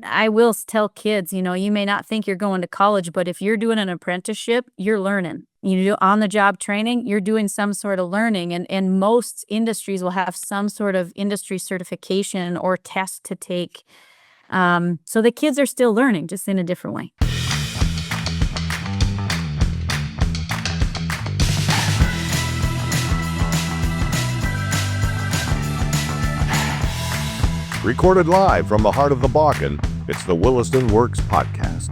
I will tell kids, you may not think you're going to college, but if you're doing an apprenticeship, you're learning. You do on-the-job training, you're doing some sort of learning, and most industries will have some sort of industry certification or test to take. So the kids are still learning, just in a different way. Recorded live from the heart of the Bakken, it's the Williston Works Podcast.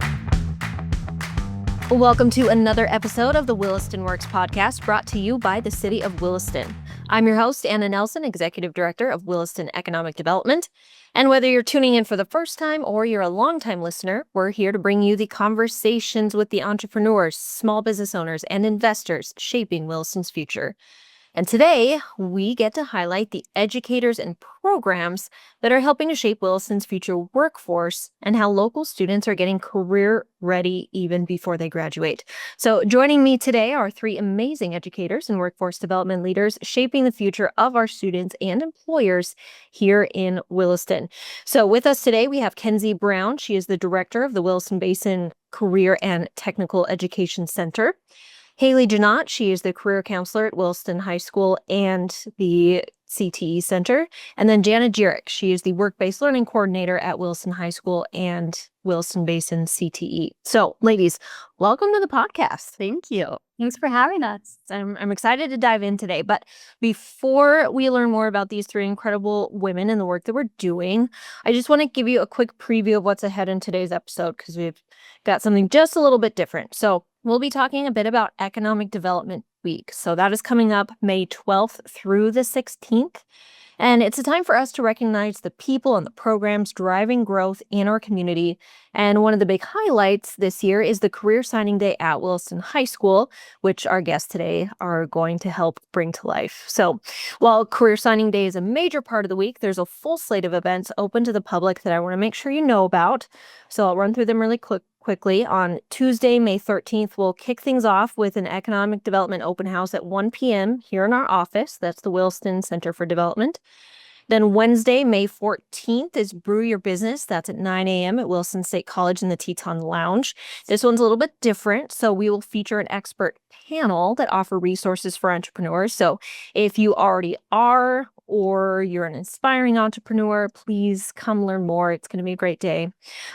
Welcome to another episode of the Williston Works Podcast, brought to you by the City of Williston. I'm your host, Anna Nelson, Executive Director of Williston Economic Development. And whether you're tuning in for the first time or you're a longtime listener, we're here to bring you the conversations with the entrepreneurs, small business owners, and investors shaping Williston's future. And today, we get to highlight the educators and programs that are helping to shape Williston's future workforce and how local students are getting career ready even before they graduate. So joining me today are three amazing educators and workforce development leaders shaping the future of our students and employers here in Williston. So with us today, we have Kenzi Brown. She is the director of the Williston Basin Career and Technical Education Center. Jeannotte, she is the career counselor at Williston High School and the CTE Center. And then Jana Jirik, she is the work-based learning coordinator at Williston High School and Williston Basin CTE. So, ladies, welcome to the podcast. Thank you. Thanks for having us. I'm excited to dive in today. But before we learn more about these three incredible women and the work that we're doing, I just want to give you a quick preview of what's ahead in today's episode because we've got something just a little bit different. So we'll be talking a bit about Economic Development Week. So that is coming up May 12th through the 16th. And it's a time for us to recognize the people and the programs driving growth in our community. And one of the big highlights this year is the Career Signing Day at Williston High School, which our guests today are going to help bring to life. So while Career Signing Day is a major part of the week, there's a full slate of events open to the public that I want to make sure you know about. So I'll run through them really quickly. On Tuesday, May 13th, we'll kick things off with an economic development open house at 1 p.m. here in our office. That's the Williston Center for Development. Then Wednesday, May 14th is Brew Your Business. That's at 9 a.m. at Williston State College in the Teton Lounge. This one's a little bit different, so we will feature an expert panel that offer resources for entrepreneurs. So if you already are or you're an inspiring entrepreneur, please come learn more. It's going to be a great day.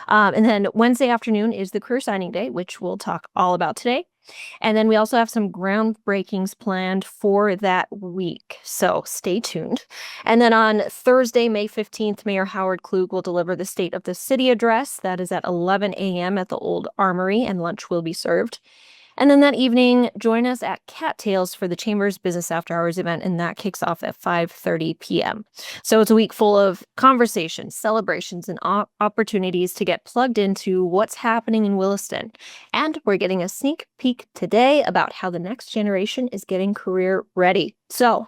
And then Wednesday afternoon is the Career Signing Day, which we'll talk all about today. And then we also have some groundbreakings planned for that week, so stay tuned. And then on Thursday, May 15th, Mayor Howard Klug will deliver the State of the City address. That is at 11 a.m. at the Old Armory, and lunch will be served. And then that evening, join us at Cattails for the Chamber's Business After Hours event, and that kicks off at 5:30 p.m. So it's a week full of conversations, celebrations, and opportunities to get plugged into what's happening in Williston. And we're getting a sneak peek today about how the next generation is getting career ready. So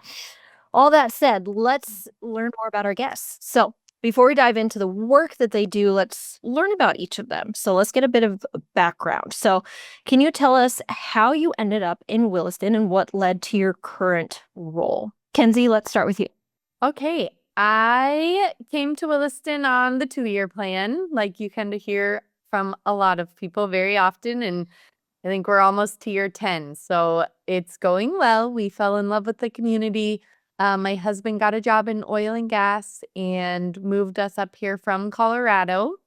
all that said, let's learn more about our guests. So before we dive into the work that they do, let's learn about each of them. So let's get a bit of background. So can you tell us how you ended up in Williston and what led to your current role? Kenzi, let's start with you. Okay, I came to Williston on the 2-year plan, like you kind of hear from a lot of people very often, and I think we're almost to year 10, so it's going well. We fell in love with the community. My husband got a job in oil and gas and moved us up here from Colorado.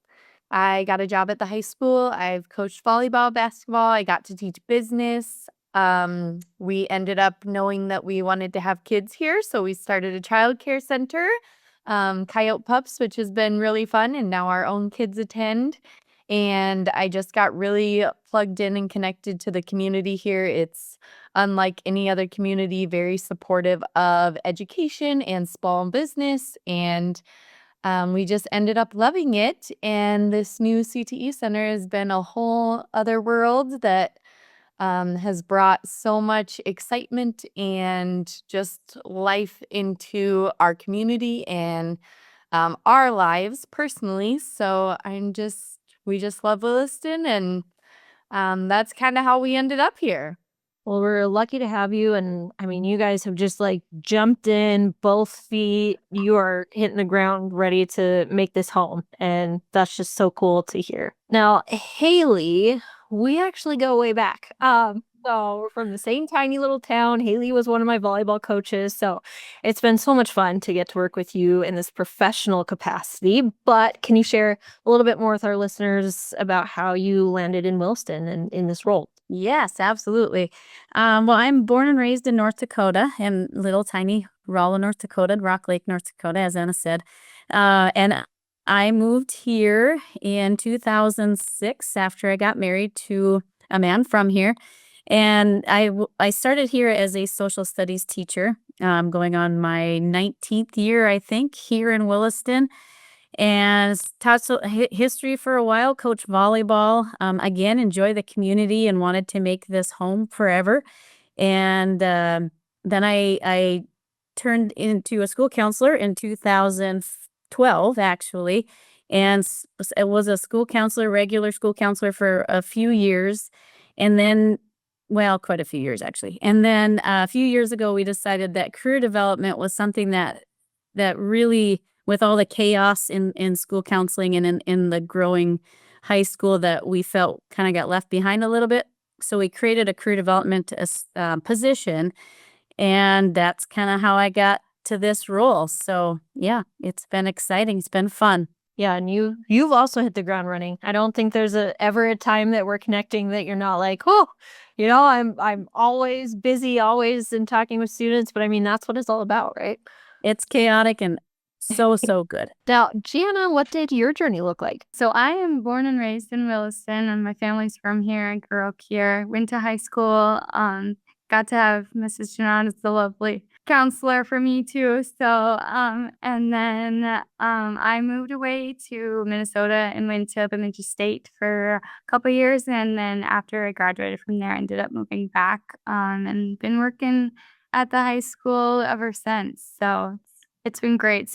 I got a job at the high school. I've coached volleyball, basketball. I got to teach business. We ended up knowing that we wanted to have kids here, so we started a child care center, Coyote Pups, which has been really fun, and now our own kids attend. And I just got really plugged in and connected to the community here. It's unlike any other community, very supportive of education and small business. And we just ended up loving it. And this new CTE Center has been a whole other world that has brought so much excitement and just life into our community and our lives personally. So we just love Williston, and that's kind of how we ended up here. Well, we're lucky to have you. And I mean, you guys have just like jumped in both feet. You are hitting the ground ready to make this home. And that's just so cool to hear. Now, Haley, we actually go way back. So we're from the same tiny little town. Haley was one of my volleyball coaches. So it's been so much fun to get to work with you in this professional capacity. But can you share a little bit more with our listeners about how you landed in Williston and in this role? Yes, absolutely. Well, I'm born and raised in North Dakota, in little tiny Rolla, North Dakota, Rock Lake, North Dakota, as Anna said. And I moved here in 2006 after I got married to a man from here. And I started here as a social studies teacher, going on my 19th year, I think, here in Williston. And taught history for a while, coached volleyball. Again, enjoy the community and wanted to make this home forever. And then I turned into a school counselor in 2012, actually, and I was a school counselor, regular school counselor for a few years, and then, well, quite a few years actually. And then a few years ago, we decided that career development was something that really, with all the chaos in school counseling and in the growing high school, that we felt kind of got left behind a little bit. So we created a career development position, and that's kind of how I got to this role. So yeah, it's been exciting. It's been fun. Yeah, and you've also hit the ground running. I don't think there's ever a time that we're connecting that you're not like, oh, I'm always busy, always in talking with students. But I mean, that's what it's all about, right? It's chaotic and so good. Now, Jana, what did your journey look like? So I am born and raised in Williston, and my family's from here. I grew up here, went to high school, got to have Mrs. Jeannotte as the lovely counselor for me too. So, and then I moved away to Minnesota and went to Bemidji State for a couple years. And then after I graduated from there, I ended up moving back and been working at the high school ever since. So it's been great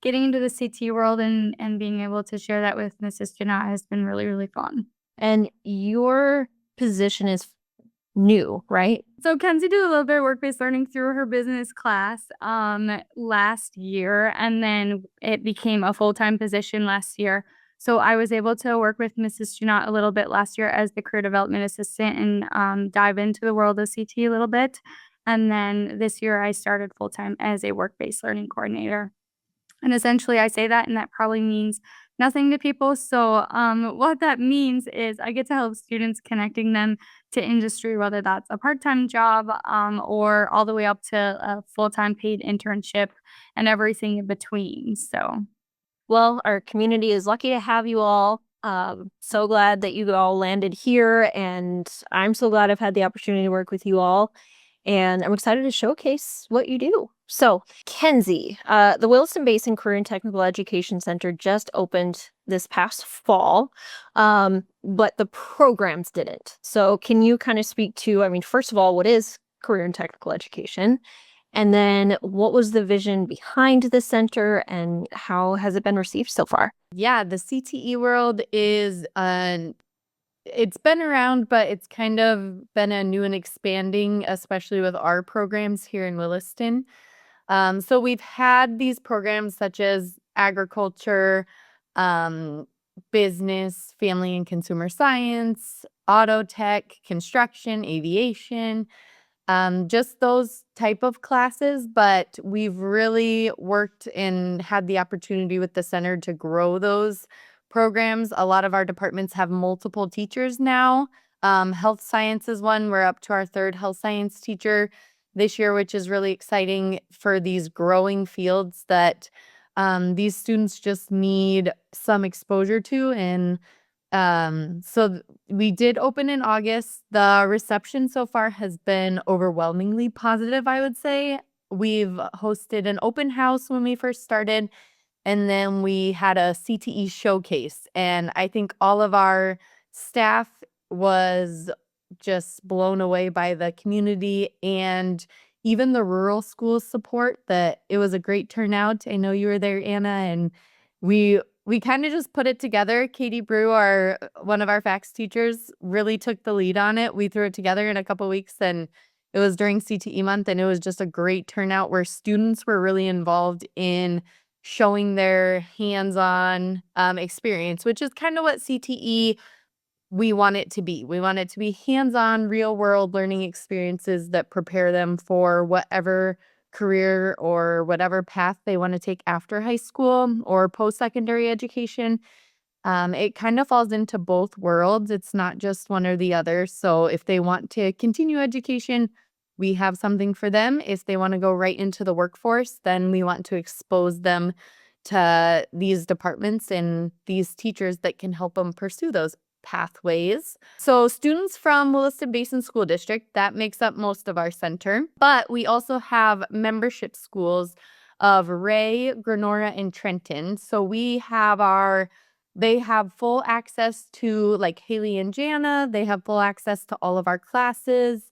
getting into the CT world and being able to share that with Mrs. Jeannotte has been really, really fun. And your position is new, right? So Kenzi did a little bit of work-based learning through her business class last year, and then it became a full-time position last year. So I was able to work with Mrs. Jeannotte a little bit last year as the career development assistant and dive into the world of CT a little bit. And then this year I started full-time as a work-based learning coordinator. And essentially I say that, and that probably means nothing to people. So what that means is I get to help students connecting them to industry, whether that's a part-time job or all the way up to a full-time paid internship and everything in between. So, well, our community is lucky to have you all. So glad that you all landed here, and I'm so glad I've had the opportunity to work with you all. And I'm excited to showcase what you do. So, Kenzi, the Williston Basin Career and Technical Education Center just opened this past fall, but the programs didn't. So can you kind of speak to, I mean, first of all, what is career and technical education? And then what was the vision behind the center and how has it been received so far? Yeah, the CTE world is it's been around, but it's kind of been a new and expanding, especially with our programs here in Williston. So we've had these programs such as agriculture, business, family and consumer science, auto tech, construction, aviation, just those type of classes. But we've really worked and had the opportunity with the center to grow those programs. A lot of our departments have multiple teachers now. Health science is one. We're up to our third health science teacher this year, which is really exciting for these growing fields that these students just need some exposure to. And so we did open in August. The reception so far has been overwhelmingly positive, I would say. We've hosted an open house when we first started, and then we had a CTE showcase. And I think all of our staff was just blown away by the community and even the rural school support. That it was a great turnout. I know you were there, Anna, and we we kind of just put it together. Katie Brew, one of our FACS teachers, really took the lead on it. We threw it together in a couple weeks, and it was during CTE month, and it was just a great turnout where students were really involved in showing their hands-on experience, which is kind of what CTE we want it to be. We want it to be hands-on, real-world learning experiences that prepare them for whatever career or whatever path they want to take after high school or post-secondary education. It kind of falls into both worlds. It's not just one or the other. So if they want to continue education, we have something for them. If they want to go right into the workforce, then we want to expose them to these departments and these teachers that can help them pursue those pathways. So students from Williston Basin School District, that makes up most of our center, but we also have membership schools of Ray, Grenora, and Trenton. So they have full access to like Haley and Jana. They have full access to all of our classes.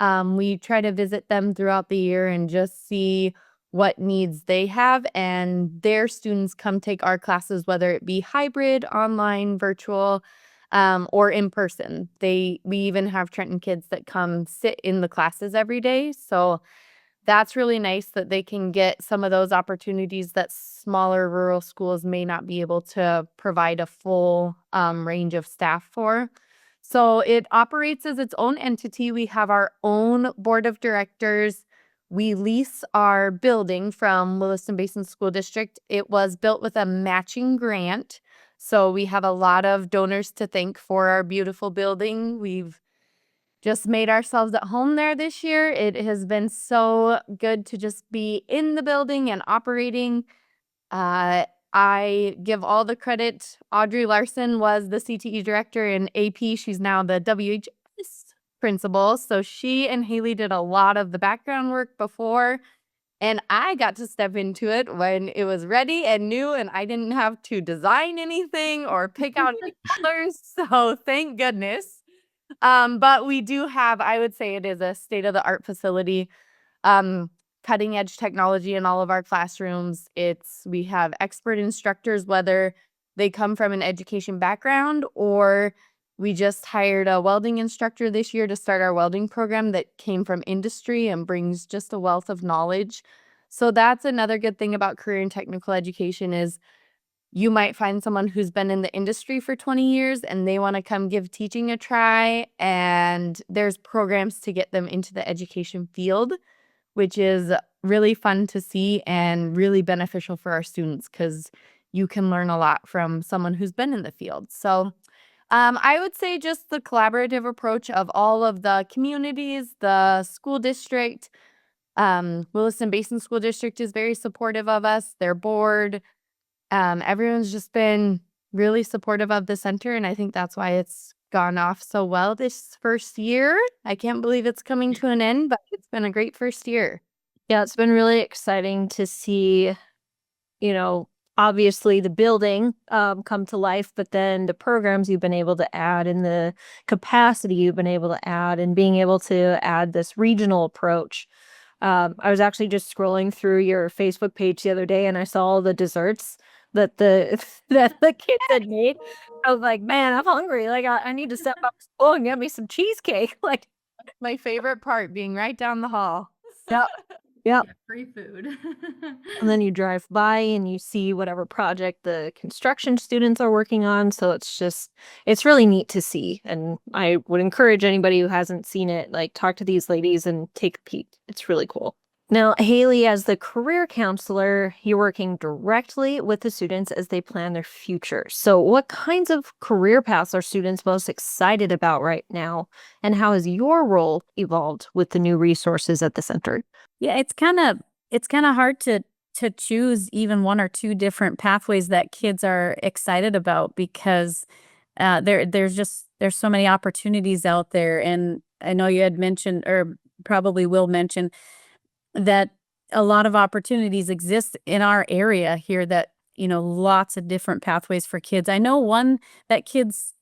We try to visit them throughout the year and just see what needs they have, and their students come take our classes, whether it be hybrid, online, virtual, or in person. We even have Trenton kids that come sit in the classes every day. So that's really nice that they can get some of those opportunities that smaller rural schools may not be able to provide a full range of staff for. So it operates as its own entity. We have our own board of directors. We lease our building from Williston Basin School District. It was built with a matching grant. So we have a lot of donors to thank for our beautiful building. We've just made ourselves at home there this year. It has been so good to just be in the building and operating. I give all the credit. Audrey Larson was the CTE director in AP. She's now the WHS principal. So she and Haley did a lot of the background work before. And I got to step into it when it was ready and new, and I didn't have to design anything or pick out any colors. So thank goodness. But we do have, I would say it is a state-of-the-art facility, cutting edge technology in all of our classrooms. We have expert instructors, whether they come from an education background or we just hired a welding instructor this year to start our welding program that came from industry and brings just a wealth of knowledge. So that's another good thing about career and technical education is you might find someone who's been in the industry for 20 years and they want to come give teaching a try, and there's programs to get them into the education field, which is really fun to see and really beneficial for our students because you can learn a lot from someone who's been in the field. So I would say just the collaborative approach of all of the communities, the school district. Williston Basin School District is very supportive of us, their board. Everyone's just been really supportive of the center, and I think that's why it's gone off so well this first year. I can't believe it's coming to an end, but it's been a great first year. Yeah, it's been really exciting to see, obviously the building come to life, but then the programs you've been able to add and the capacity you've been able to add and being able to add this regional approach. I was actually just scrolling through your Facebook page the other day and I saw all the desserts that the kids had made. I was like, man, I'm hungry. Like I need to step up to school and get me some cheesecake. Like My favorite part being right down the hall. Yep. Yep. Free food. And then you drive by and you see whatever project the construction students are working on. So it's really neat to see. And I would encourage anybody who hasn't seen it, like talk to these ladies and take a peek. It's really cool. Now, Haley, as the career counselor, you're working directly with the students as they plan their future. So what kinds of career paths are students most excited about right now? And how has your role evolved with the new resources at the center? Yeah, it's kind of hard to choose even one or two different pathways that kids are excited about because there's so many opportunities out there. And I know you had mentioned, or probably will mention, that a lot of opportunities exist in our area here that, lots of different pathways for kids. I know one that kids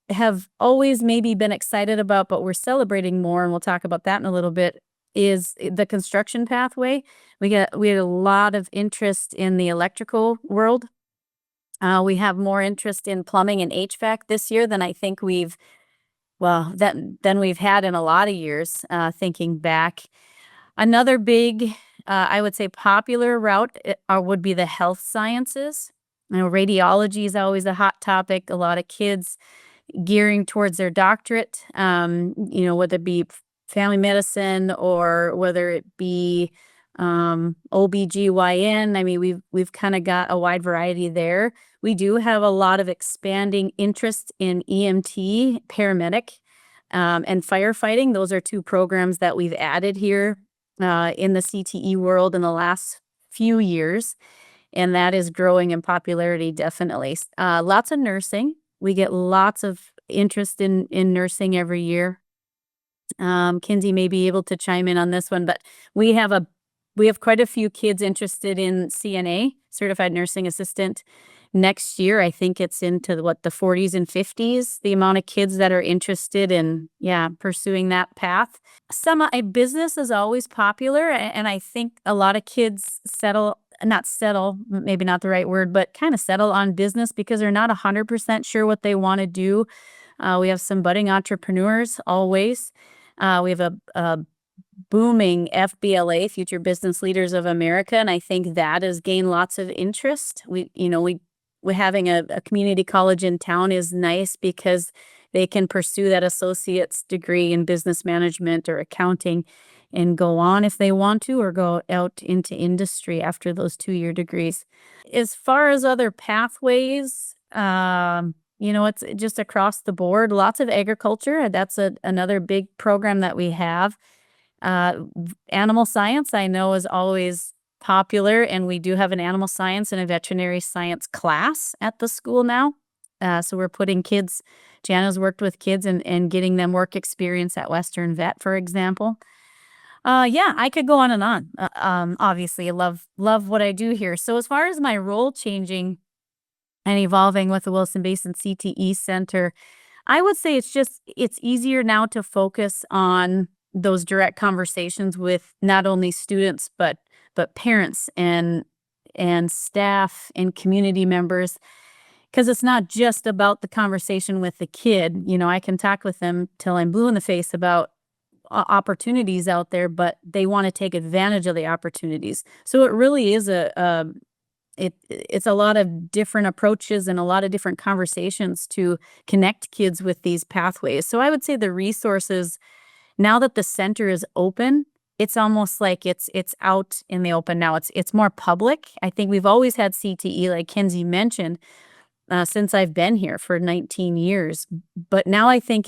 have always maybe been excited about, but we're celebrating more, and we'll talk about that in a little bit, is the construction pathway. We had a lot of interest in the electrical world. We have more interest in plumbing and HVAC this year than I think we've had in a lot of years, thinking back. Another big, I would say popular route would be the health sciences. Radiology is always a hot topic. A lot of kids gearing towards their doctorate, whether it be family medicine or whether it be OBGYN. I mean, we've kind of got a wide variety there. We do have a lot of expanding interest in EMT, paramedic, and firefighting. Those are two programs that we've added here in the CTE world in the last few years, and that is growing in popularity, definitely. Lots of nursing. We get lots of interest in nursing every year. Kenzi may be able to chime in on this one, but we have quite a few kids interested in CNA, Certified Nursing Assistant. Next year, I think it's into the 40s and 50s, the amount of kids that are interested in, pursuing that path. Business is always popular, and I think a lot of kids not settle, maybe not the right word, but kind of settle on business because they're not 100% sure what they want to do. We have some budding entrepreneurs always. We have a booming FBLA, Future Business Leaders of America, and I think that has gained lots of interest. We're having a community college in town is nice because they can pursue that associate's degree in business management or accounting and go on if they want to, or go out into industry after those 2-year degrees. As far as other pathways, it's just across the board. Lots of agriculture. That's another big program that we have. Animal science, I know, is always popular, and we do have an animal science and a veterinary science class at the school now. So we're putting kids, Jana's worked with kids and getting them work experience at Western Vet, for example. I could go on and on. Obviously, I love what I do here. So as far as my role changing and evolving with the Williston Basin CTE Center, I would say it's easier now to focus on those direct conversations with not only students, but parents and staff and community members, because it's not just about the conversation with the kid. I can talk with them till I'm blue in the face about opportunities out there, but they want to take advantage of the opportunities. So it really is it's a lot of different approaches and a lot of different conversations to connect kids with these pathways. So I would say the resources, now that the center is open, it's almost like it's out in the open now. It's more public. I think we've always had CTE, like Kenzi mentioned, since I've been here for 19 years. But now I think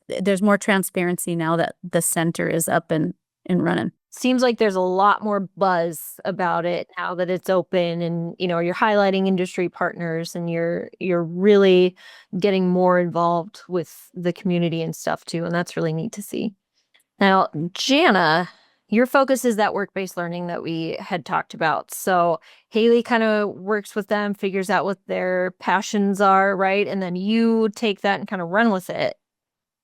there's more transparency now that the center is up and running. Seems like there's a lot more buzz about it now that it's open, and you're highlighting industry partners, and you're really getting more involved with the community and stuff too, and that's really neat to see. Now, Jana, your focus is that work-based learning that we had talked about. So Haley kind of works with them, figures out what their passions are, right? And then you take that and kind of run with it.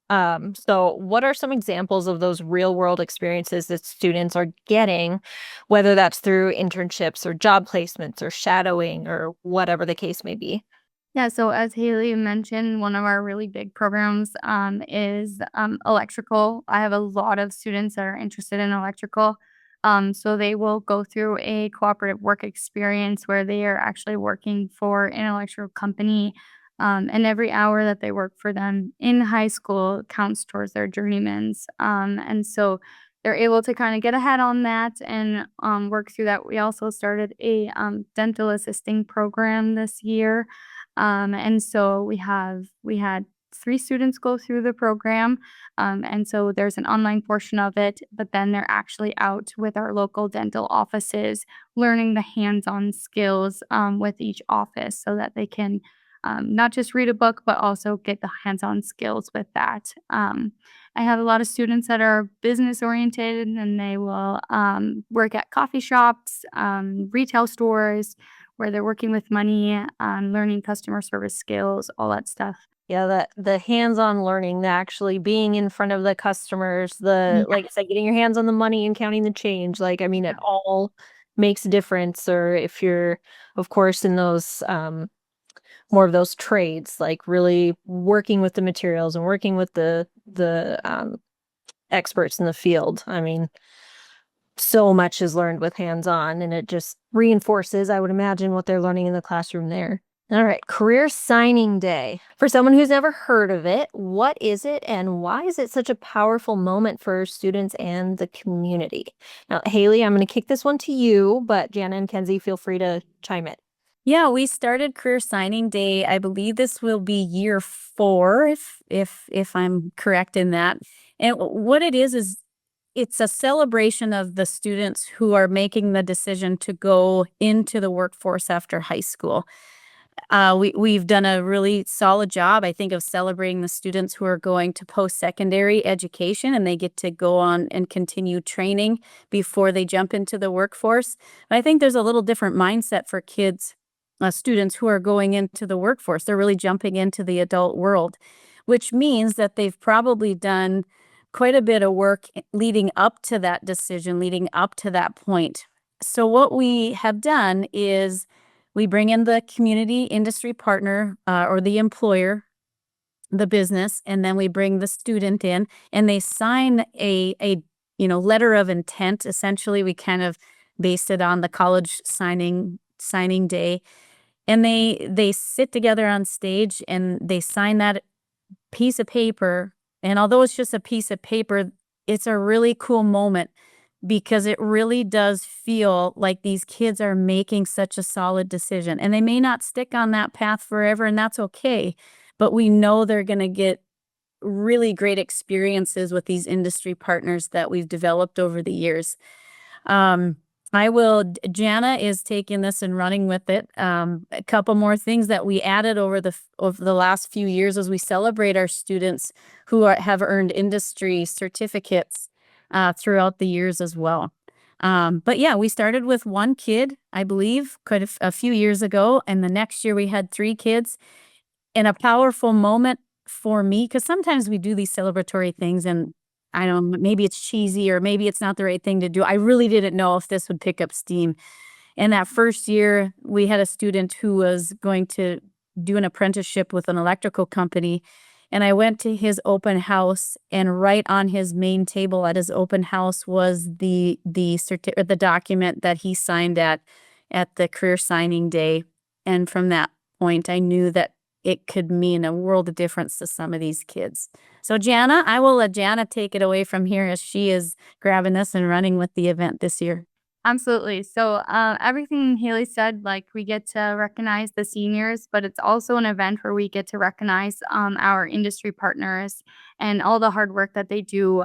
So what are some examples of those real world experiences that students are getting, whether that's through internships or job placements or shadowing or whatever the case may be? Yeah, so as Haley mentioned, one of our really big programs is electrical. I have a lot of students that are interested in electrical. So they will go through a cooperative work experience where they are actually working for an electrical company. And every hour that they work for them in high school counts towards their journeymans. And so they're able to kind of get ahead on that and work through that. We also started a dental assisting program this year. And so we had 3 students go through the program. And so there's an online portion of it, but then they're actually out with our local dental offices, learning the hands-on skills with each office so that they can not just read a book, but also get the hands-on skills with that. I have a lot of students that are business oriented, and they will work at coffee shops, retail stores, where they're working with money, learning customer service skills, all that stuff. Yeah, the hands-on learning, the actually being in front of the customers, like I said, getting your hands on the money and counting the change. It all makes a difference. Or if you're, of course, in those more of those trades, like really working with the materials and working with the experts in the field. I mean, so much is learned with hands-on, and it just reinforces, I would imagine, what they're learning in the classroom there. All right, Career Signing Day. For someone who's never heard of it, what is it and why is it such a powerful moment for students and the community? Now, Haley, I'm going to kick this one to you, but Jana and Kenzi, feel free to chime in. Yeah, we started Career Signing Day. I believe this will be year 4, if I'm correct in that. And what it is it's a celebration of the students who are making the decision to go into the workforce after high school. We've done a really solid job, I think, of celebrating the students who are going to post-secondary education and they get to go on and continue training before they jump into the workforce. But I think there's a little different mindset for students who are going into the workforce. They're really jumping into the adult world, which means that they've probably done quite a bit of work leading up to that decision, leading up to that point. So what we have done is we bring in the community industry partner or the employer, the business, and then we bring the student in and they sign a letter of intent. Essentially, we kind of based it on the college signing day. And they sit together on stage and they sign that piece of paper. And although it's just a piece of paper, it's a really cool moment because it really does feel like these kids are making such a solid decision. And they may not stick on that path forever, and that's okay. But we know they're going to get really great experiences with these industry partners that we've developed over the years. Jana is taking this and running with it. A couple more things that we added over the last few years as we celebrate our students who have earned industry certificates throughout the years as well. But yeah, we started with 1 kid, I believe, quite a few years ago. And the next year we had 3 kids. And a powerful moment for me, because sometimes we do these celebratory things and I don't know, maybe it's cheesy or maybe it's not the right thing to do. I really didn't know if this would pick up steam. And that first year, we had a student who was going to do an apprenticeship with an electrical company. And I went to his open house, and right on his main table at his open house was the document that he signed at the career signing day. And from that point, I knew that it could mean a world of difference to some of these kids. So Jana, I will let Jana take it away from here as she is grabbing this and running with the event this year. Absolutely. So everything Haley said, like we get to recognize the seniors, but it's also an event where we get to recognize our industry partners and all the hard work that they do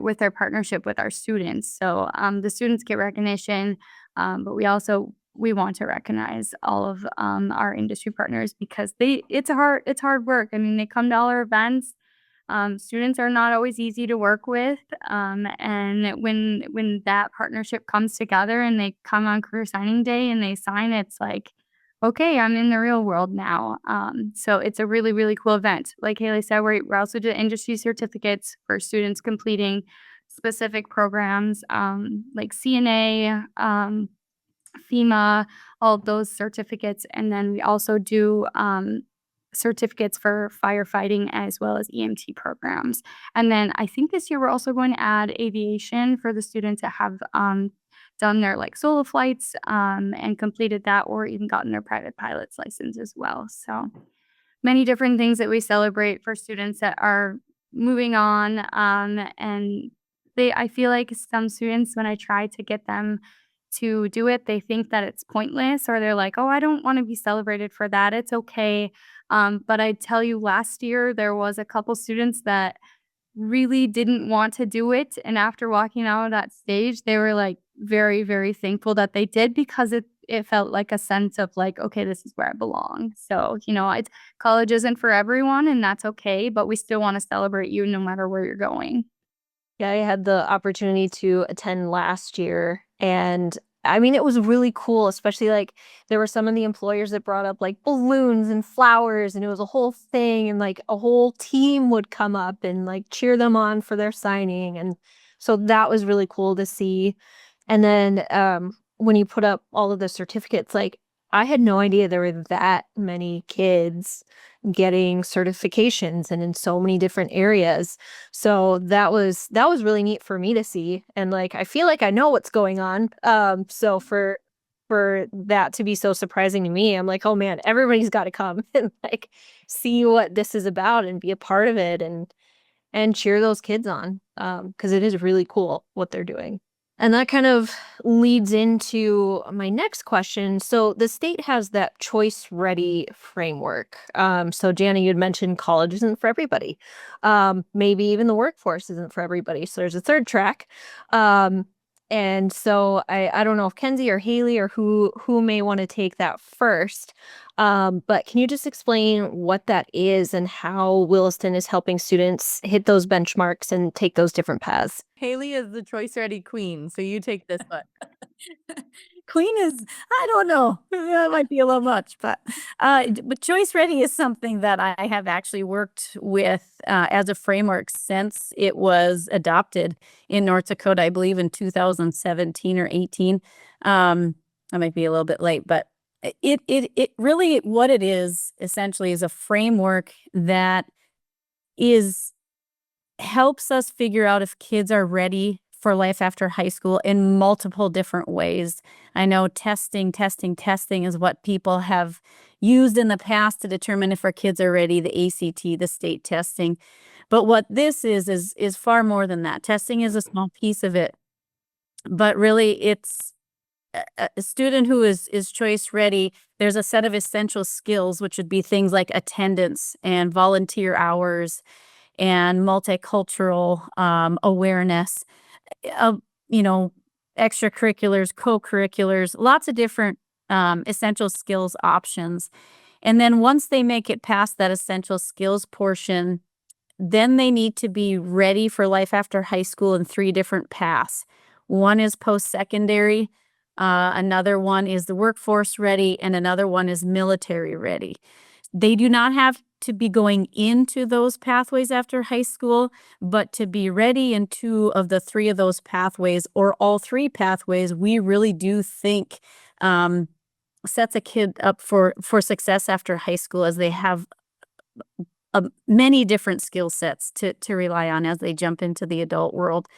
with their partnership with our students. So the students get recognition, but we want to recognize all of our industry partners because it's hard work. I mean, they come to all our events. Students are not always easy to work with. And when that partnership comes together and they come on career signing day and they sign, it's like, okay, I'm in the real world now. So it's a really, really cool event. Like Haley said, we're also doing industry certificates for students completing specific programs like CNA, FEMA, all of those certificates. And then we also do certificates for firefighting as well as EMT programs. And then I think this year we're also going to add aviation for the students that have done their like solo flights and completed that or even gotten their private pilot's license as well. So many different things that we celebrate for students that are moving on. And I feel like some students, when I try to get them to do it, they think that it's pointless or they're like, oh, I don't want to be celebrated for that. It's okay. But I tell you, last year, there was a couple students that really didn't want to do it. And after walking out of that stage, they were like very, very thankful that they did because it felt like a sense of like, okay, this is where I belong. So, college isn't for everyone and that's okay, but we still want to celebrate you no matter where you're going. Yeah, I had the opportunity to attend last year, and I mean, it was really cool, especially like there were some of the employers that brought up like balloons and flowers, and it was a whole thing, and like a whole team would come up and like cheer them on for their signing. And so that was really cool to see. And then when you put up all of the certificates, like I had no idea there were that many kids getting certifications and in so many different areas. So that was really neat for me to see. And like I feel like I know what's going on. So for that to be so surprising to me, I'm like, oh man, everybody's got to come and like see what this is about and be a part of it and cheer those kids on. Because it is really cool what they're doing. And that kind of leads into my next question. So the state has that choice ready framework. So Jana, you'd mentioned college isn't for everybody. Maybe even the workforce isn't for everybody. So there's a third track. And so I don't know if Kenzi or Haley or who may want to take that first. But can you just explain what that is and how Williston is helping students hit those benchmarks and take those different paths? Haley is the choice ready queen, so you take this one. Queen is, I don't know, that might be a little much, but Choice Ready is something that I have actually worked with as a framework since it was adopted in North Dakota, I believe in 2017 or 18. I might be a little bit late, but it really, what it is essentially is a framework that helps us figure out if kids are ready for life after high school in multiple different ways. I know testing is what people have used in the past to determine if our kids are ready, the ACT, the state testing. But what this is far more than that. Testing is a small piece of it, but really it's a student who is choice ready. There's a set of essential skills, which would be things like attendance and volunteer hours and multicultural awareness, extracurriculars, co-curriculars, lots of different essential skills options. And then once they make it past that essential skills portion, then they need to be ready for life after high school in 3 different paths. One is post-secondary, another one is the workforce ready, and another one is military ready. They do not have to be going into those pathways after high school, but to be ready in 2 of the 3 of those pathways, or all 3 pathways, we really do think sets a kid up for success after high school, as they have many different skill sets to rely on as they jump into the adult world.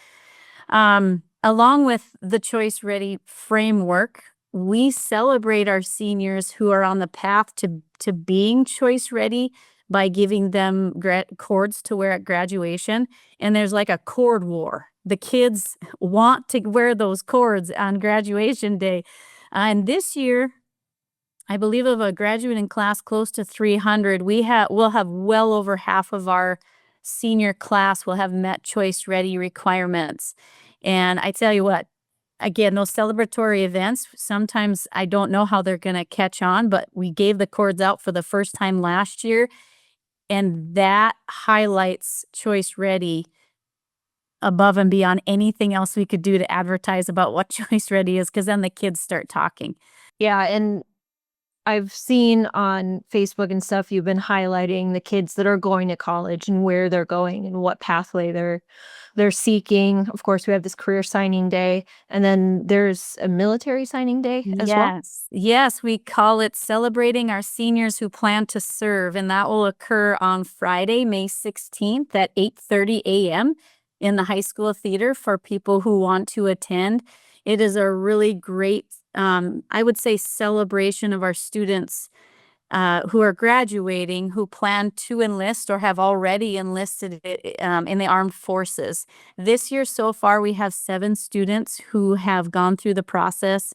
Along with the Choice Ready framework, we celebrate our seniors who are on the path to being choice ready by giving them cords to wear at graduation. And there's like a cord war. The kids want to wear those cords on graduation day. And this year, I believe of a graduating class close to 300, we'll have well over half of our senior class will have met choice ready requirements. And I tell you what, again, those celebratory events, sometimes I don't know how they're going to catch on, but we gave the cords out for the first time last year, and that highlights Choice Ready above and beyond anything else we could do to advertise about what Choice Ready is, because then the kids start talking. Yeah, and I've seen on Facebook and stuff, you've been highlighting the kids that are going to college and where they're going and what pathway they're seeking. Of course, we have this career signing day, and then there's a military signing day as well. Yes, we call it Celebrating Our Seniors Who Plan to Serve, and that will occur on Friday, May 16th at 8:30 a.m. in the high school theater for people who want to attend. It is a really great, I would say, celebration of our students who are graduating, who plan to enlist or have already enlisted in the armed forces. This year so far, we have 7 students who have gone through the process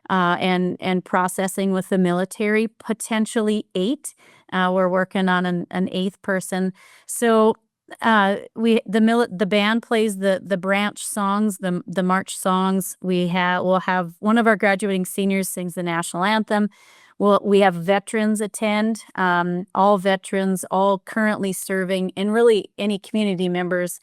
and processing with the military, potentially 8. We're working on an 8th person. So the band plays the branch songs, the march songs. We'll have one of our graduating seniors sings the national anthem. We have veterans attend, all veterans, all currently serving, and really any community members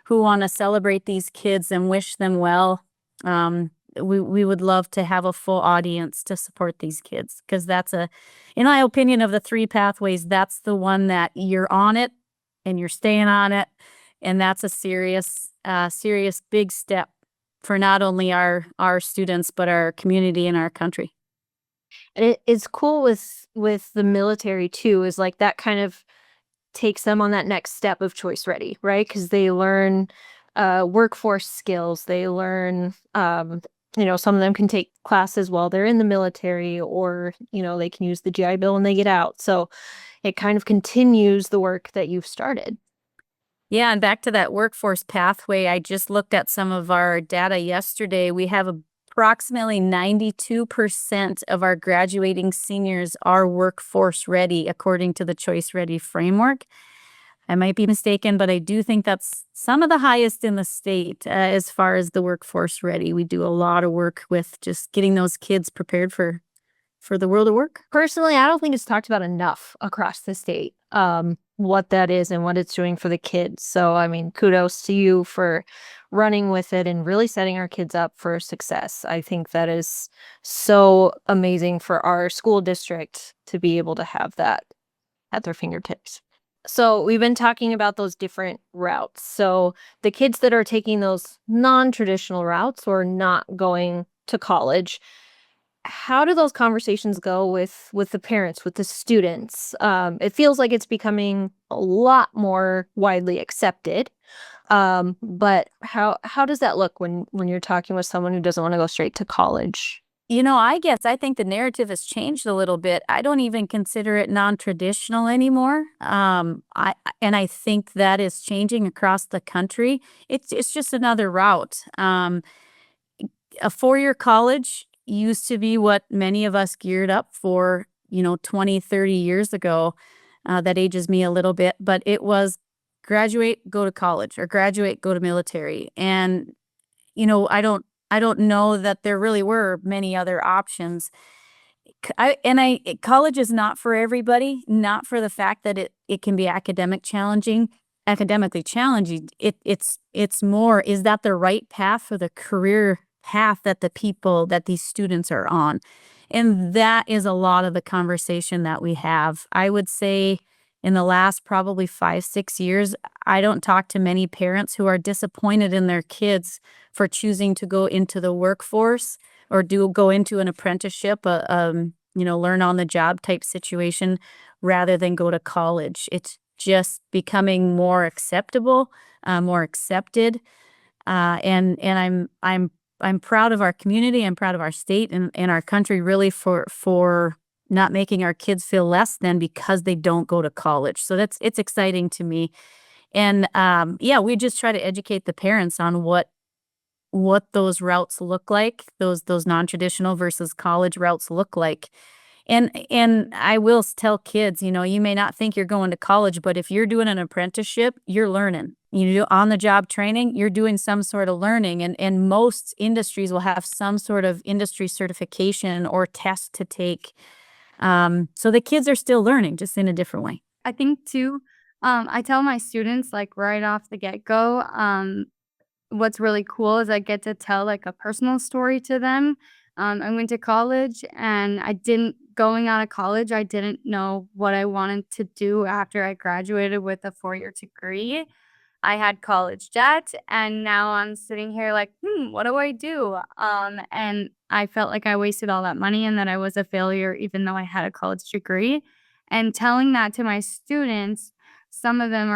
who want to celebrate these kids and wish them well. We would love to have a full audience to support these kids, because in my opinion, of the 3 pathways, that's the one that you're on it and you're staying on it. And that's a serious big step for not only our students, but our community and our country. And it's cool with the military too, is like that kind of takes them on that next step of choice ready, right? Because they learn workforce skills. They learn, some of them can take classes while they're in the military, or, they can use the GI Bill when they get out. So it kind of continues the work that you've started. Yeah, and back to that workforce pathway, I just looked at some of our data yesterday. We have approximately 92% of our graduating seniors are workforce ready, according to the Choice Ready framework. I might be mistaken, but I do think that's some of the highest in the state as far as the workforce ready. We do a lot of work with just getting those kids prepared for the world of work. Personally, I don't think it's talked about enough across the state, what that is and what it's doing for the kids. So, I mean, kudos to you for running with it and really setting our kids up for success. I think that is so amazing for our school district to be able to have that at their fingertips. So we've been talking about those different routes. So the kids that are taking those non-traditional routes or not going to college, how do those conversations go with the parents, with the students? It feels like it's becoming a lot more widely accepted. But how does that look when you're talking with someone who doesn't want to go straight to college? I think the narrative has changed a little bit. I don't even consider it non-traditional anymore. I think that is changing across the country. It's just another route. A 4-year college used to be what many of us geared up for, 20, 30 years ago. That ages me a little bit, but it was graduate, go to college, or graduate, go to military. And, I don't know that there really were many other options. College is not for everybody, not for the fact that it can be academically challenging. It's more, is that the right path for the career path that these students are on? And that is a lot of the conversation that we have. I would say in the last probably 5-6 years, I don't talk to many parents who are disappointed in their kids for choosing to go into the workforce or go into an apprenticeship, learn on the job type situation rather than go to college. It's just becoming more acceptable, more accepted. And I'm proud of our community. I'm proud of our state and our country really for not making our kids feel less than because they don't go to college. So it's exciting to me. And we just try to educate the parents on what those routes look like, those non-traditional versus college routes look like. And I will tell kids, you may not think you're going to college, but if you're doing an apprenticeship, you're learning. On the job training, you're doing some sort of learning, and most industries will have some sort of industry certification or test to take. So the kids are still learning, just in a different way. I think too, I tell my students like right off the get-go, what's really cool is I get to tell like a personal story to them. I went to college and going out of college, I didn't know what I wanted to do after I graduated with a 4-year degree. I had college debt, and now I'm sitting here like, what do I do? And I felt like I wasted all that money and that I was a failure, even though I had a college degree. And telling that to my students, some of them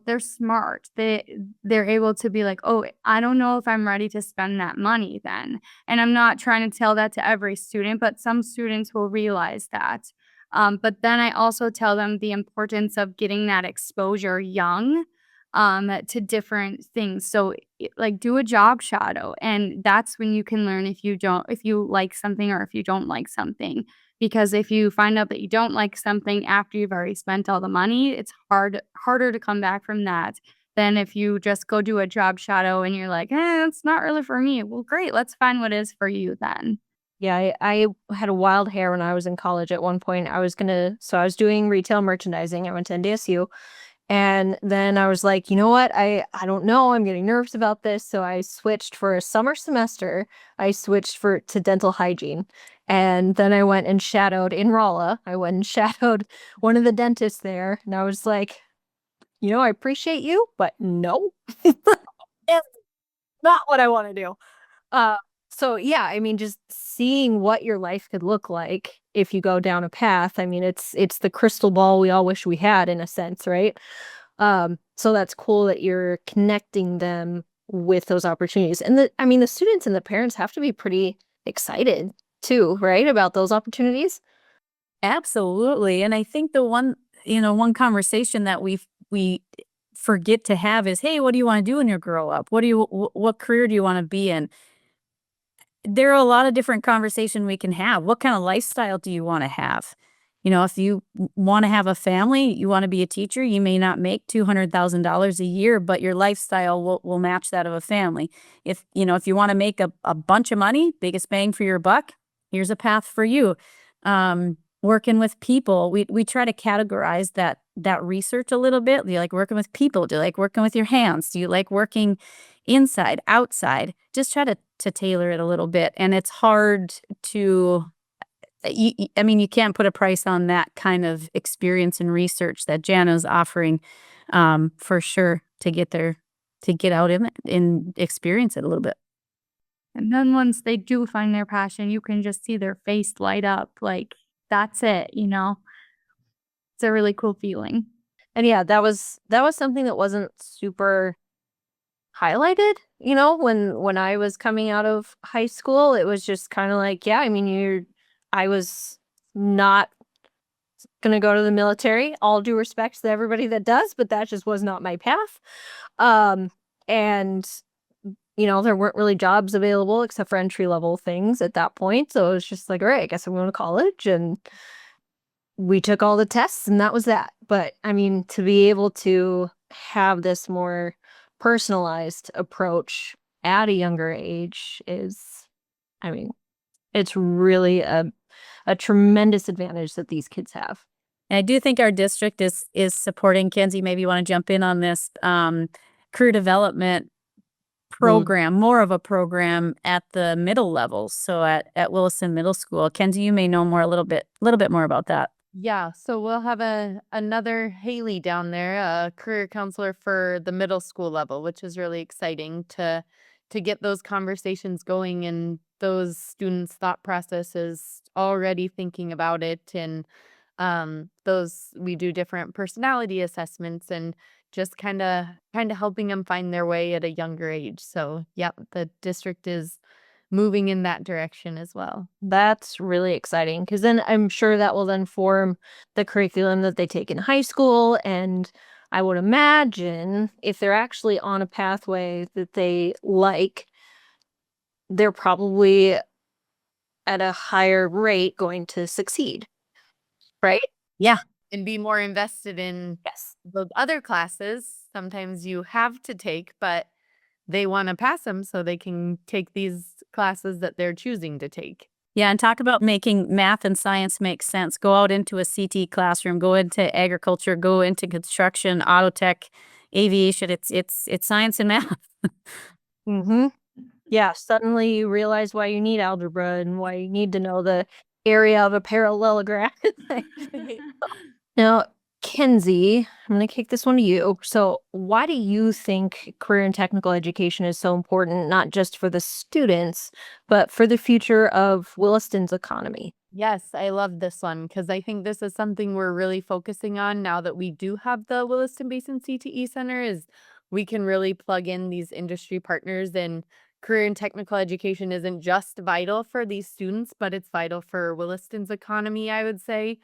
they're smart. They're able to be like, oh, I don't know if I'm ready to spend that money then. And I'm not trying to tell that to every student, but some students will realize that. But then I also tell them the importance of getting that exposure young to different things. So like do a job shadow, and that's when you can learn if you like something or if you don't like something. Because if you find out that you don't like something after you've already spent all the money, it's harder to come back from that than if you just go do a job shadow and you're like, it's not really for me. Well, great. Let's find what is for you then. Yeah, I had a wild hair when I was in college at one point. I was doing retail merchandising. I went to NDSU. And then I was like, you know what? I don't know. I'm getting nervous about this. So I switched for a summer semester. I switched to dental hygiene. And then I went and shadowed in Rolla. I went and shadowed one of the dentists there. And I was like, I appreciate you, but no, it's not what I want to do. So yeah, I mean, just seeing what your life could look like if you go down a path. I mean, it's the crystal ball we all wish we had in a sense, right? So that's cool that you're connecting them with those opportunities. And I mean, the students and the parents have to be pretty excited too, right? About those opportunities. Absolutely. And I think the one conversation that we forget to have is, hey, what do you want to do when you grow up? What career do you want to be in? There are a lot of different conversation we can have. What kind of lifestyle do you want to have? If you want to have a family, you want to be a teacher, you may not make $200,000 a year, but your lifestyle will match that of a family. If you want to make a bunch of money, biggest bang for your buck, here's a path for you. Working with people, we try to categorize that research a little bit. Do you like working with people? Do you like working with your hands? Do you like working inside, outside? Just try to tailor it a little bit. And it's hard to, you can't put a price on that kind of experience and research that Jana's offering, for sure, to get out in it and experience it a little bit. And then once they do find their passion, you can just see their face light up. Like, that's it, It's a really cool feeling. And yeah, that was something that wasn't super highlighted, when I was coming out of high school. It was just kind of like, yeah, I mean, I was not gonna go to the military. All due respect to everybody that does, but that just was not my path. And there weren't really jobs available except for entry-level things at that point. So it was just like, all right, I guess I'm going to college. And we took all the tests and that was that. But I mean, to be able to have this more personalized approach at a younger age it's really a tremendous advantage that these kids have. And I do think our district is supporting, Kenzi, maybe you want to jump in on this, career development program, more of a program at the middle levels. So at Williston Middle School. Kenzi, you may know a little bit more about that. Yeah, so we'll have another Haley down there, a career counselor for the middle school level, which is really exciting to get those conversations going and those students' thought processes already thinking about it. And we do different personality assessments and just kind of helping them find their way at a younger age. So yeah, the district is moving in that direction as well. That's really exciting because then I'm sure that will then form the curriculum that they take in high school. And I would imagine if they're actually on a pathway that they like, they're probably at a higher rate going to succeed, right? Yeah. And be more invested in the other classes. Sometimes you have to take, but they want to pass them so they can take these classes that they're choosing to take. Yeah, and talk about making math and science make sense. Go out into a CTE classroom, go into agriculture, go into construction, auto tech, aviation. It's science and math. Mm-hmm. Yeah, suddenly you realize why you need algebra and why you need to know the area of a parallelogram. Now, Kenzi, I'm going to kick this one to you. So why do you think career and technical education is so important, not just for the students, but for the future of Williston's economy? Yes, I love this one because I think this is something we're really focusing on now that we do have the Williston Basin CTE Center. Is we can really plug in these industry partners, and career and technical education isn't just vital for these students, but it's vital for Williston's economy, I would say.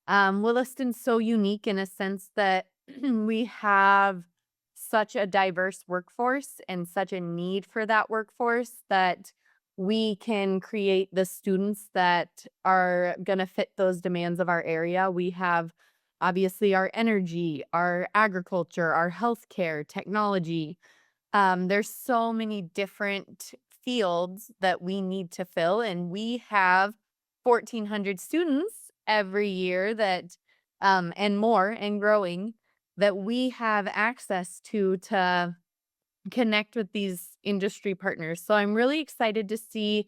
Williston's so unique in a sense that we have such a diverse workforce and such a need for that workforce that we can create the students that are going to fit those demands of our area. We have obviously our energy, our agriculture, our healthcare, technology. There's so many different fields that we need to fill, and we have 1,400 students every year that and more and growing that we have access to connect with these industry partners. So I'm really excited to see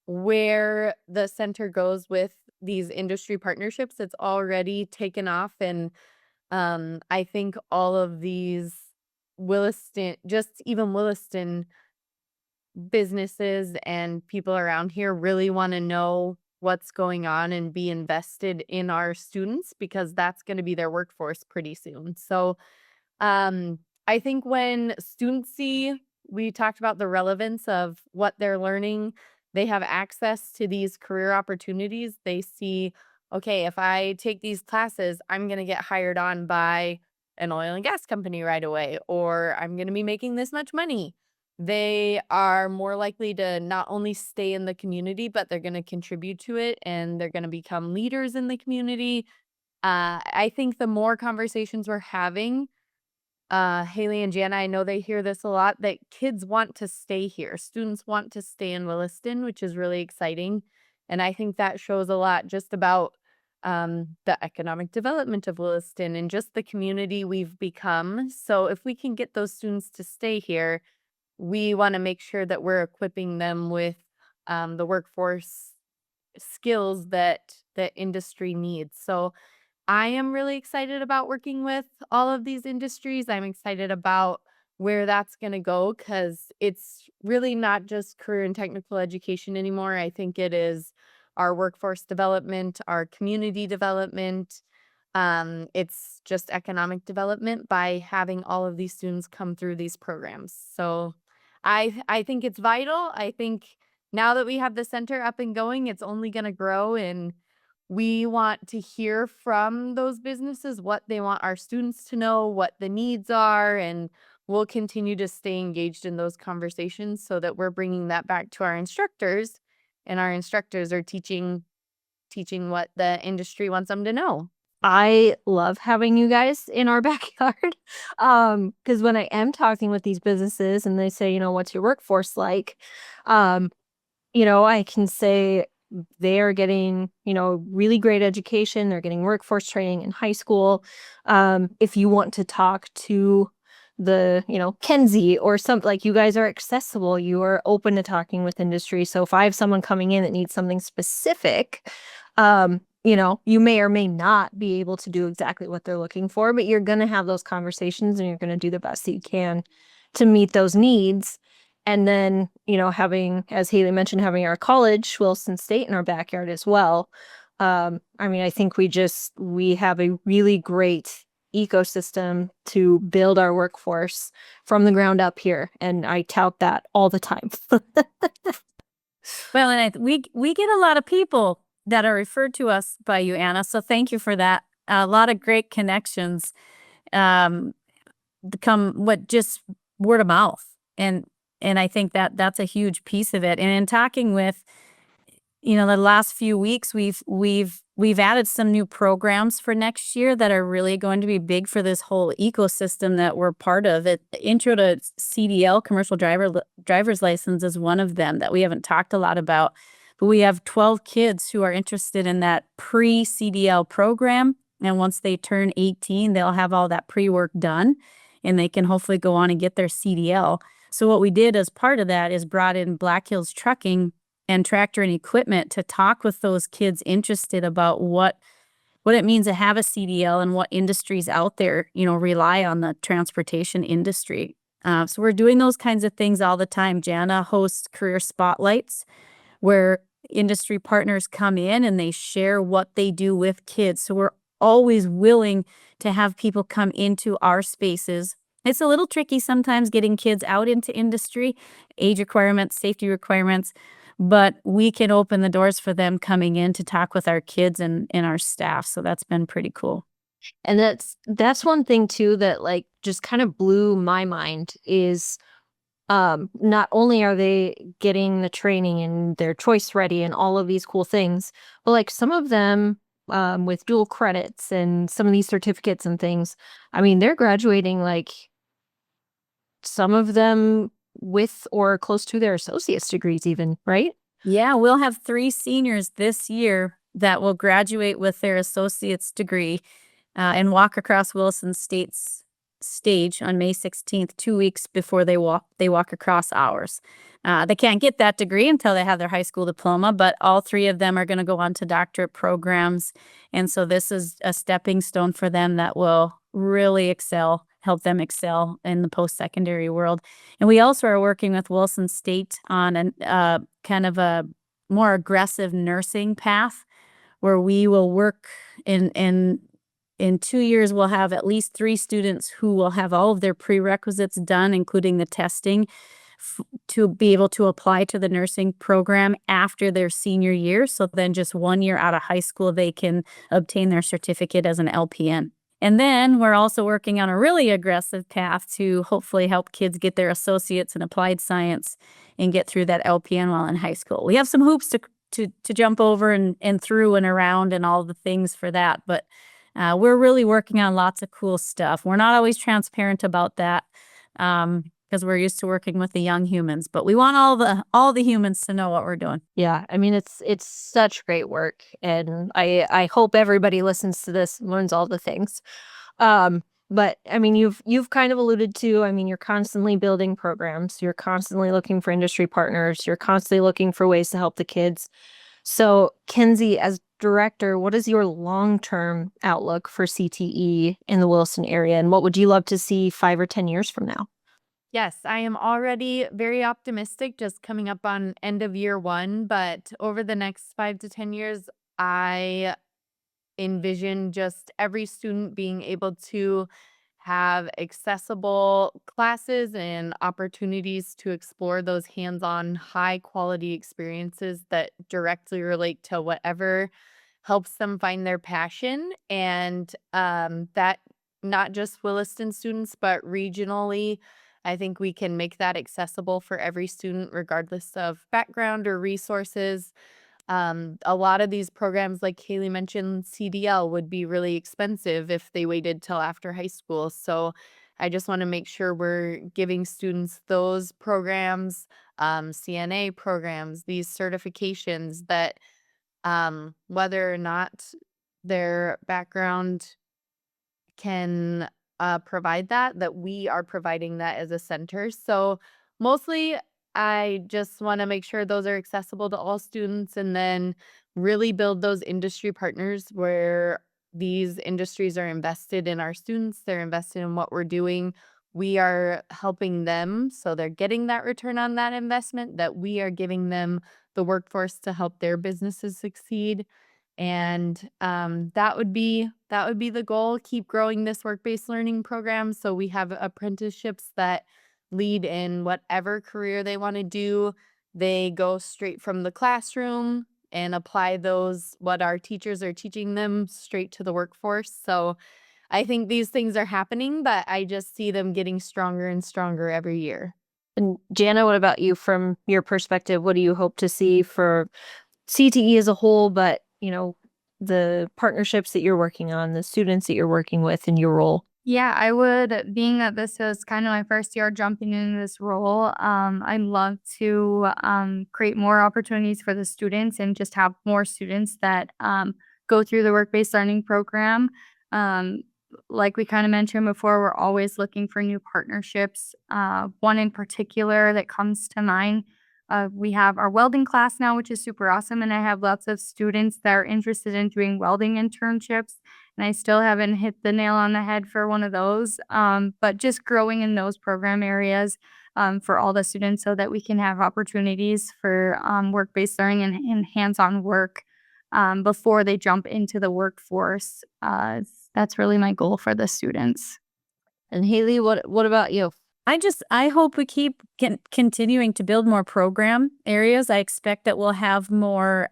where the center goes with these industry partnerships. It's already taken off, and I think all of these Williston businesses and people around here really want to know what's going on and be invested in our students because that's going to be their workforce pretty soon. So I think when students see, we talked about the relevance of what they're learning, they have access to these career opportunities. They see, okay, if I take these classes, I'm going to get hired on by an oil and gas company right away, or I'm going to be making this much money. They are more likely to not only stay in the community, but they're going to contribute to it and they're going to become leaders in the community. I think the more conversations we're having, Haley and Jana, I know they hear this a lot, that kids want to stay here. Students want to stay in Williston, which is really exciting. And I think that shows a lot just about the economic development of Williston and just the community we've become. So if we can get those students to stay here, we want to make sure that we're equipping them with the workforce skills that the industry needs. So I am really excited about working with all of these industries. I'm excited about where that's going to go because it's really not just career and technical education anymore. I think it is our workforce development, our community development. It's just economic development by having all of these students come through these programs. So I think it's vital. I think now that we have the center up and going, it's only going to grow, and we want to hear from those businesses what they want our students to know, what the needs are, and we'll continue to stay engaged in those conversations so that we're bringing that back to our instructors, and our instructors are teaching what the industry wants them to know. I love having you guys in our backyard. Because when I am talking with these businesses and they say, what's your workforce like? I can say they are getting, really great education. They're getting workforce training in high school. If you want to talk to the, Kenzi or something, like, you guys are accessible. You are open to talking with industry. So if I have someone coming in that needs something specific, you may or may not be able to do exactly what they're looking for, but you're going to have those conversations and you're going to do the best that you can to meet those needs. And then, having, as Haley mentioned, having our college, Williston State, in our backyard as well. I think we have a really great ecosystem to build our workforce from the ground up here. And I tout that all the time. Well, and we get a lot of people that are referred to us by you, Anna. So thank you for that. A lot of great connections just word of mouth. And I think that that's a huge piece of it. And in talking with, the last few weeks, we've added some new programs for next year that are really going to be big for this whole ecosystem that we're part of. Intro to CDL, commercial driver's license, is one of them that we haven't talked a lot about. But we have 12 kids who are interested in that pre-CDL program. And once they turn 18, they'll have all that pre-work done, and they can hopefully go on and get their CDL. So what we did as part of that is brought in Black Hills Trucking and Tractor and Equipment to talk with those kids interested about what it means to have a CDL and what industries out there, rely on the transportation industry. So we're doing those kinds of things all the time. Jana hosts career spotlights where industry partners come in and they share what they do with kids. So we're always willing to have people come into our spaces. It's a little tricky sometimes getting kids out into industry, age requirements, safety requirements, but we can open the doors for them coming in to talk with our kids and our staff. So that's been pretty cool. And that's one thing too that just kind of blew my mind is not only are they getting the training and their choice ready and all of these cool things, but some of them with dual credits and some of these certificates and things, they're graduating some of them with or close to their associate's degrees even, right? Yeah, we'll have 3 seniors this year that will graduate with their associate's degree and walk across Williston State's stage on May 16th, 2 weeks before they walk across ours. They can't get that degree until they have their high school diploma, but all 3 of them are going to go on to doctorate programs. And so this is a stepping stone for them that will really excel help them excel in the post-secondary world. And we also are working with Wilson State on an kind of a more aggressive nursing path where we will work in 2 years, we'll have at least 3 students who will have all of their prerequisites done, including the testing, to be able to apply to the nursing program after their senior year. So then just 1 year out of high school, they can obtain their certificate as an LPN. And then we're also working on a really aggressive path to hopefully help kids get their associates in applied science and get through that LPN while in high school. We have some hoops to jump over and through and around and all the things for that, but we're really working on lots of cool stuff. We're not always transparent about that because we're used to working with the young humans, but we want all the humans to know what we're doing. Yeah, I mean, it's such great work, and I hope everybody listens to this and learns all the things. But I mean, you've kind of alluded to, I mean, you're constantly building programs, you're constantly looking for industry partners, you're constantly looking for ways to help the kids. So, Kenzi, as director, what is your long-term outlook for CTE in the Williston area, and what would you love to see 5 or 10 years from now? Yes, I am already very optimistic, just coming up on end of year 1, but over the next 5 to 10 years, I envision just every student being able to have accessible classes and opportunities to explore those hands-on, high-quality experiences that directly relate to whatever helps them find their passion, and that not just Williston students, but regionally, I think we can make that accessible for every student, regardless of background or resources. A lot of these programs, like Haley mentioned, CDL would be really expensive if they waited till after high school. So I just want to make sure we're giving students those programs, CNA programs, these certifications that whether or not their background can provide that we are providing that as a center. So mostly I just want to make sure those are accessible to all students and then really build those industry partners where these industries are invested in our students, they're invested in what we're doing. We are helping them, so they're getting that return on that investment, that we are giving them the workforce to help their businesses succeed. And that would be the goal. Keep growing this work-based learning program so we have apprenticeships that lead in whatever career they want to do. They go straight from the classroom and apply what our teachers are teaching them straight to the workforce. So I think these things are happening, but I just see them getting stronger and stronger every year. And Jana, what about you from your perspective? What do you hope to see for CTE as a whole, but, you know, the partnerships that you're working on, the students that you're working with in your role? Yeah, I would, being that this is kind of my first year jumping into this role, I'd love to create more opportunities for the students and just have more students that go through the work-based learning program. Like we kind of mentioned before, we're always looking for new partnerships. One in particular that comes to mind, we have our welding class now, which is super awesome. And I have lots of students that are interested in doing welding internships. And I still haven't hit the nail on the head for one of those. But just growing in those program areas for all the students so that we can have opportunities for work-based learning and hands-on work before they jump into the workforce. That's really my goal for the students. And Haley, what about you? I hope we keep continuing to build more program areas. I expect that we'll have more,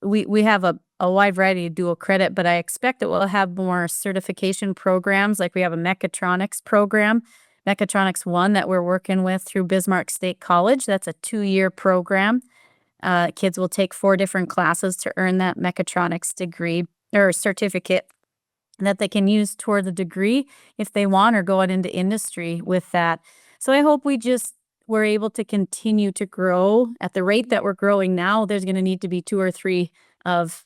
we have a wide variety of dual credit, but I expect that we'll have more certification programs. Like we have a mechatronics program, Mechatronics 1, that we're working with through Bismarck State College. That's a 2-year program. Kids will take 4 different classes to earn that mechatronics degree or certificate that they can use toward the degree if they want or go out into industry with that. So I hope we're able to continue to grow at the rate that we're growing now. There's going to need to be 2 or 3 of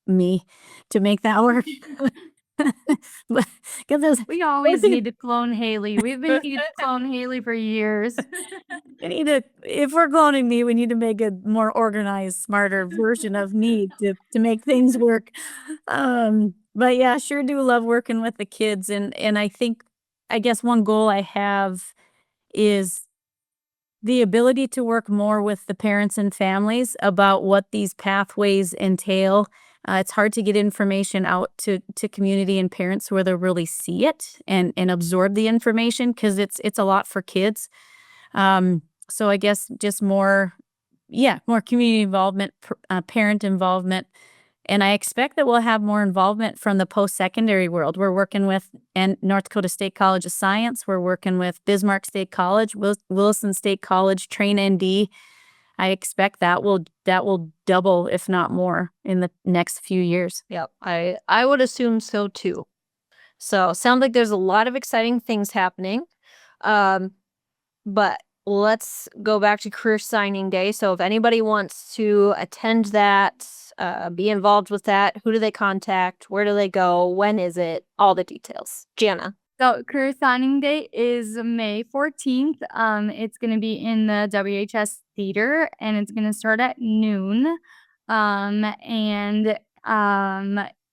me to make that work. We always need to clone Haley. We've been needing to clone Haley for years. If we're cloning me, we need to make a more organized, smarter version of me to make things work. But yeah, sure do love working with the kids. And I think I guess one goal I have is the ability to work more with the parents and families about what these pathways entail. It's hard to get information out to community and parents where they really see it and absorb the information because it's a lot for kids. So I guess just more community involvement, parent involvement. And I expect that we'll have more involvement from the post-secondary world. We're working with North Dakota State College of Science. We're working with Bismarck State College, Williston State College, Train ND. I expect that will double, if not more, in the next few years. Yep, I would assume so too. So sounds like there's a lot of exciting things happening. But let's go back to Career Signing Day. So if anybody wants to attend that, be involved with that, who do they contact? Where do they go? When is it? All the details. Jana. So Career Signing Day is May 14th. It's going to be in the WHS Theater, and it's going to start at noon.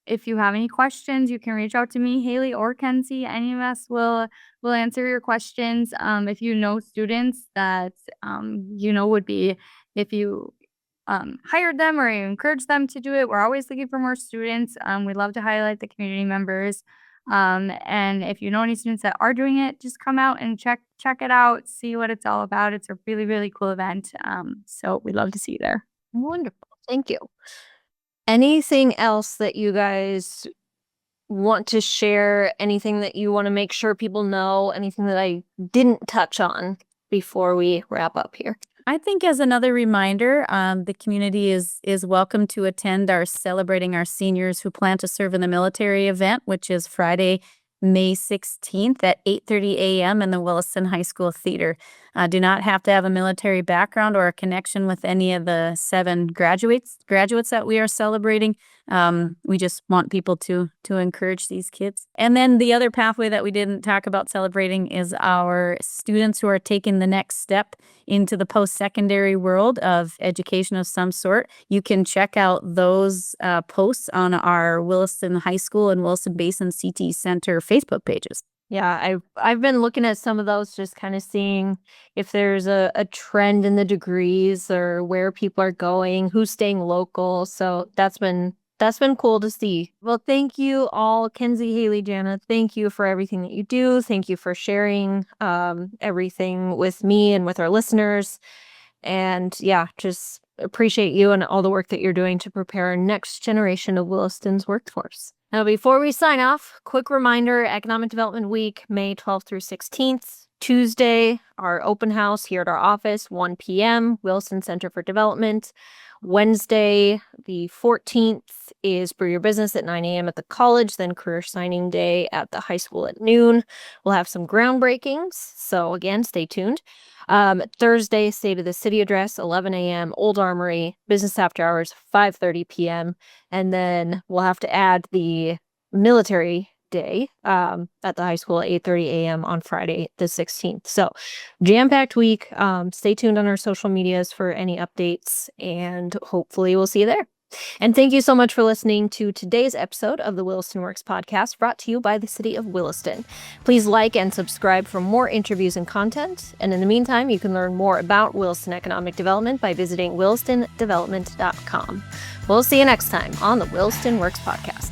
If you have any questions, you can reach out to me, Haley, or Kenzi. Any of us will answer your questions. If you know students that would be, if you hired them or you encourage them to do it, we're always looking for more students. We'd love to highlight the community members. And if you know any students that are doing it, just come out and check it out, see what it's all about. It's a really, really cool event. So we'd love to see you there. Wonderful. Thank you. Anything else that you guys want to share? Anything that you want to make sure people know? Anything that I didn't touch on before we wrap up here? I think as another reminder, the community is welcome to attend our Celebrating Our Seniors Who Plan to Serve in the Military event, which is Friday, May 16th at 8:30 a.m. in the Williston High School Theater. Do not have to have a military background or a connection with any of the 7 graduates that we are celebrating. We just want people to encourage these kids. And then the other pathway that we didn't talk about celebrating is our students who are taking the next step into the post-secondary world of education of some sort. You can check out those posts on our Williston High School and Williston Basin CTE Center Facebook pages. Yeah, I've been looking at some of those, just kind of seeing if there's a trend in the degrees or where people are going, who's staying local. So that's been cool to see. Well, thank you all, Kenzi, Haley, Jana. Thank you for everything that you do. Thank you for sharing everything with me and with our listeners. And yeah, just appreciate you and all the work that you're doing to prepare our next generation of Williston's workforce. Now, before we sign off, quick reminder, Economic Development Week, May 12th through 16th. Tuesday, our open house here at our office, 1 p.m., Williston Center for Development. Wednesday, the 14th, is Brew Your Business at 9 a.m. at the college, then Career Signing Day at the high school at noon. We'll have some groundbreakings, so again, stay tuned. Thursday, State of the City Address, 11 a.m., Old Armory, Business After Hours, 5:30 p.m., and then we'll have to add the Military Day at the high school at 8:30 a.m. on Friday the 16th. So jam-packed week. Stay tuned on our social medias for any updates, and hopefully we'll see you there. And thank you so much for listening to today's episode of the Williston Works Podcast, brought to you by the City of Williston. Please like and subscribe for more interviews and content. And in the meantime, you can learn more about Williston Economic Development by visiting willistondevelopment.com. We'll see you next time on the Williston Works Podcast.